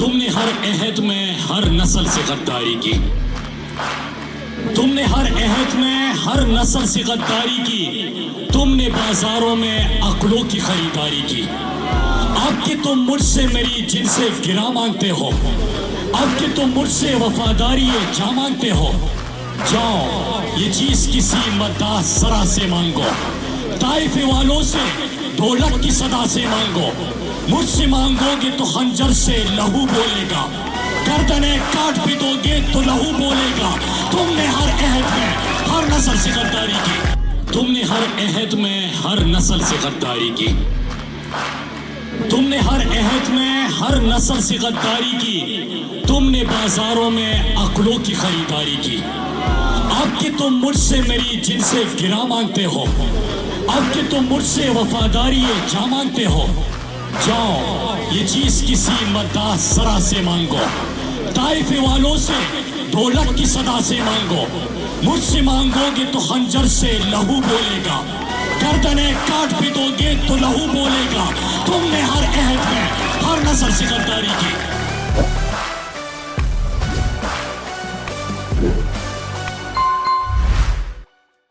तुमने हर अहद में हर नस्ल से गद्दारी की। तुमने हर अहद में हर नस्ल से गद्दारी की। तुमने बाजारों में अक्लों की खरीदारी की। अब कि तुम मुझसे मेरी जिनसे गिरा मांगते हो, अब कि तुम मुझसे वफादारी जा मांगते हो, जाओ ये चीज किसी मद्दाह सरा से मांगो। ताइफे वालों से ढोलक की सदा से मांगो। मुझसे मांगोगे तो खंजर से लहू बोलेगा, गर्दनें काट भी दोगे तो लहू बोलेगा। तुमने हर अहद में हर नस्ल से गद्दारी की। तुमने हर अहद में हर नस्ल से गद्दारी की। तुमने हर अहद में हर नस्ल से गद्दारी की। तुमने बाजारों में अक्लों की खरीदारी की। अब कि तुम मुझसे मेरी जिनसे गिरा मांगते हो, अब कि तुम मुझसे वफादारी जा मांगते हो, जाओ ये चीज किसी मद्दाह सरा से मांगो। ताइफे वालों से ढोलक की सदा से मांगो। मुझसे मांगोगे तो खंजर से लहू बोलेगा, गर्दनें काट भी दोगे तो लहू बोलेगा। तुमने हर अहद में हर नस्ल से गद्दारी की।